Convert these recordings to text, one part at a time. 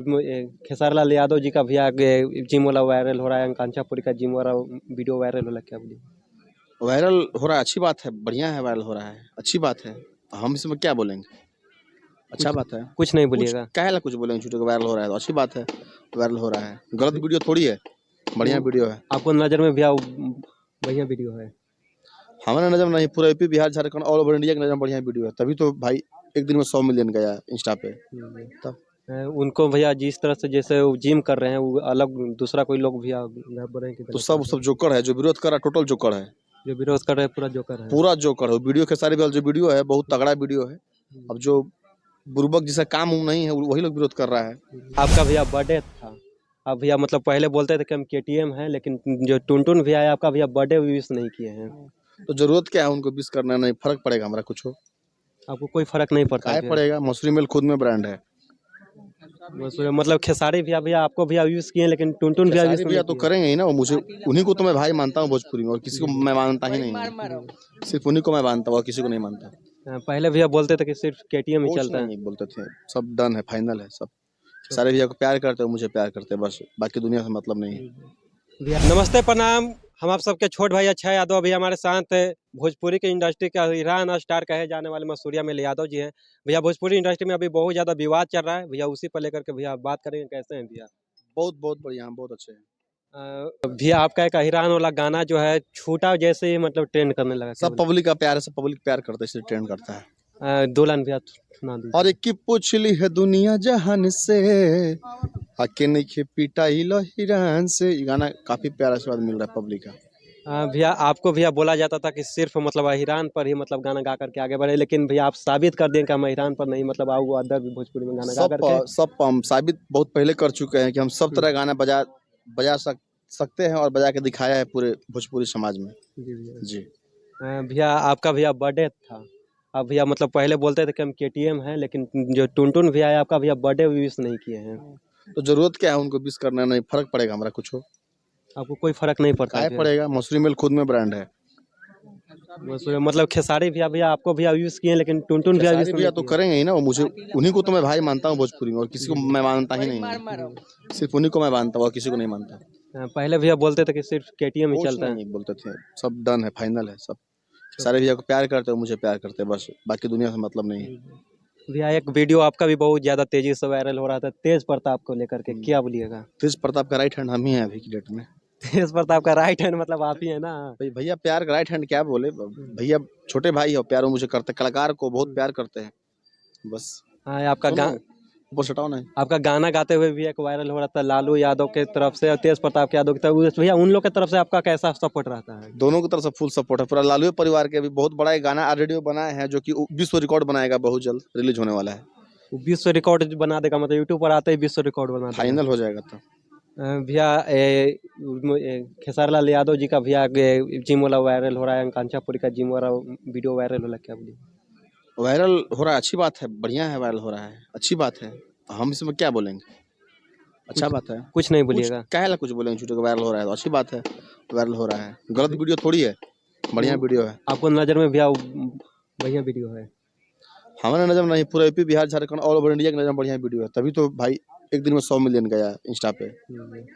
खेसारी लाल यादव जी का भी आगे जिम वाला वायरल हो रहा है, आकांक्षापुरी का जिम वाला वीडियो वायरल हो रहा है, क्या बोलिए? वायरल हो रहा है, अच्छी बात है, बढ़िया है, वायरल हो रहा है, अच्छी बात है। हम इसमें क्या बोलेंगे? अच्छा कुछ बात है। कुछ नहीं कुछ बोलिएगा। काहे ला कुछ बोलेंगे? झूठे को वायरल हो रहा है तो अच्छी बात है, वायरल हो रहा है। गलत वीडियो थोड़ी है, बढ़िया वीडियो है। आपको नजर में भी बढ़िया वीडियो है? हमारे नजर में नहीं, पूरा UP Bihar Jharkhand all over India की नजर में बढ़िया वीडियो है, तभी तो भाई एक दिन में 100 मिलियन गया इंस्टा पे। तब उनको भैया जिस तरह से जैसे वो जिम कर रहे हैं, वो अलग दूसरा कोई लोग भी बोल रहे हैं कि तो गलत सब कर रहे सब हैं। जोकर है, जो विरोध कर रहा है टोटल जोकर है, जो विरोध कर रहे हैं पूरा जोकर है। पूरा जोकर है। वीडियो खेसारी लाल जो वीडियो है बहुत तगड़ा वीडियो है। अब जो बुर्बक जिसका काम उम नहीं है वही लोग विरोध कर रहा है। आपका भैया बर्थडे था, अब भैया मतलब पहले बोलते थे कि हम केटीएम हैं, लेकिन जो टुनटुन भैया है आपका भैया बर्थडे विश नहीं किए हैं। तो जरूरत क्या है उनको विश करना? नहीं फर्क पड़ेगा हमारा कुछ हो, आपको कोई फर्क नहीं पड़ता काय भैया? पड़ेगा? मसूरी मिल खुद में ब्रांड है। मतलब खेसारी भैया भैया आपको भैया विश किए, लेकिन टुनटुन भैया विश खेसारी नहीं भैया तो किए। करेंगे ही ना, वो मुझे उन्हीं को तो मैं भाई मानता हूँ भोजपुरी में, और किसी को मैं मानता ही नहीं हूँ। सिर्फ उन्हीं को मैं मानता हूँ और किसी को नहीं मानता। पहले भैया बोलते थे कि सिर्फ केटीएम ही कुछ चलता है। नहीं बोलते थे, सब डन है, फाइनल है सब। खेसारी भैया को प्यार करते हैं, मुझे प्यार करते हैं, बस बाकी दुनिया से मतलब नहीं है। भैया नमस्ते प्रणाम। हम आप सबके छोट भाई अक्षय यादव अभी हमारे साथ है। भोजपुरी की इंडस्ट्री का हीरा स्टार कहे जाने वाले मसूरिया में यादव जी हैं। भैया भोजपुरी इंडस्ट्री में अभी बहुत ज्यादा विवाद चल रहा है भैया, उसी पर लेकर के भैया बात करेंगे, कैसे हैं भैया? बहुत बहुत बढ़िया, हम बहुत अच्छे हैं। भैया आपका एक हिरान वाला गाना जो है छूटा जैसे ही मतलब ट्रेंड करने लगा, क्या सब पब्लिक का प्यार है, सब पब्लिक प्यार करता है, इसलिए ट्रेंड करता है। बोले? दो लाइन भैया सुना और दीजिए। एक की पूछ ली है दुनिया जहान से, आके नहीं खे पिटाई लो हिरान से। ये गाना काफी प्यारा आशीर्वाद मिल रहा है पब्लिक का। भैया आपको भैया बोला जाता था कि सिर्फ मतलब हिरान पर ही मतलब गाना गा करके आगे बढ़े, लेकिन भैया आप साबित कर दिए कि हम हिरान पर नहीं मतलब आओ अदर भी भोजपुरी में गाना गा करके। सब हम साबित बहुत पहले कर चुके हैं कि हम सब तरह गाना बजा बजा सकते हैं और बजा के दिखाया है पूरे भोजपुरी समाज में। जी भैया। जी भैया आपका भैया बर्थडे था, अब भैया मतलब पहले बोलते थे कि हम केटीएम हैं, लेकिन जो टुनटुन भैया है आपका भैया बर्थडे विश नहीं किए हैं। तो जरूरत क्या है उनको विश करना? नहीं फर्क पड़ेगा हमारा कुछ हो, आपको कोई फर्क नहीं पड़ता काय भैया? पड़ेगा? मसूरी मिल खुद में ब्रांड है। मतलब खेसारी भैया भैया आपको भैया विश किए, लेकिन टुनटुन भैया विश खेसारी नहीं भैया तो किए। करेंगे ही ना, वो मुझे उन्हीं को तो मैं भाई मानता हूँ भोजपुरी में, और किसी को मैं मानता ही नहीं हूँ। सिर्फ उन्हीं को मैं मानता हूँ और किसी को नहीं मानता। पहले भैया बोलते थे कि सिर्फ केटीएम ही कुछ चलता है। नहीं बोलते थे, सब डन है, फाइनल है सब। खेसारी भैया को प्यार करते हैं, मुझे प्यार करते हैं, बस बाकी दुनिया से मतलब नहीं है। भैया एक वीडियो आपका भी बहुत ज्यादा तेजी से वायरल हो रहा था तेज प्रताप को लेकर के, क्या बोलिएगा? तेज प्रताप का राइट हैंड हम ही हैं अभी की डेट में। तेज प्रताप का राइट हैंड मतलब आप ही है ना? भैया प्यार का राइट हैंड क्या बोले, भैया छोटे भाई हो, प्यार वो मुझे करते, कलाकार को बहुत प्यार करते हैं बस। हाँ आपका सुनो ऊपर से हटाओ ना। आपका गाना गाते हुए भी एक वायरल हो रहा था लालू यादव के तरफ से और तेज प्रताप यादव की तरफ, भैया उन लोग की तरफ से आपका कैसा सपोर्ट रहता है? दोनों की तरफ से फुल सपोर्ट है, पूरा लालू परिवार के। अभी बहुत बड़ा एक गाना ऑलरेडी बनाए हैं जो कि विश्व रिकॉर्ड बनाएगा, बहुत जल्द रिलीज होने वाला है। वो विश्व रिकॉर्ड बना देगा, मतलब यूट्यूब पर आते ही विश्व रिकॉर्ड बना देगा। फाइनल हो जाएगा तो। भैया खेसारी लाल यादव जी का भैया जिम वाला वायरल हो रहा है, आकांक्षापुरी का जिम वाला वीडियो वायरल हो रहा है, क्या बोलिए? वायरल हो रहा है, अच्छी बात है, बढ़िया है, वायरल हो रहा है, अच्छी बात है। हम इसमें क्या बोलेंगे? अच्छा बात है। कुछ नहीं कुछ बोलिएगा। काहे ला कुछ बोलेंगे? झूठे को वायरल हो रहा है तो अच्छी बात है, वायरल हो रहा है। गलत वीडियो थोड़ी है, बढ़िया वीडियो है। आपको नजर में भैया बढ़िया वीडियो है? हमारे नजर में नहीं, पूरा UP Bihar Jharkhand all over India की नजर में बढ़िया वीडियो है, तभी तो भाई एक दिन में 100 मिलियन गया इंस्टा पे।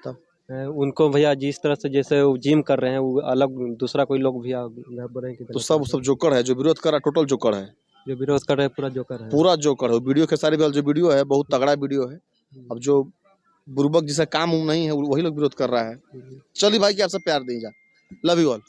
तब उनको भैया जिस तरह से जैसे वो जिम कर रहे हैं, वो अलग दूसरा कोई लोग भैया बोल रहे हैं कि तो गलत कर रहे सब जोकर है, जो विरोध कर रहा है टोटल जोकर है, हैं। जो विरोध कर रहे हैं पूरा जोकर है। पूरा जोकर है। वीडियो खेसारी लाल जो वीडियो है बहुत तगड़ा वीडियो है। अब जो बुर्बक जिसका काम उम नहीं है वही लोग विरोध कर रहा है। चलिए भाई कि आप सब प्यार दीजिए, लव यू ऑल।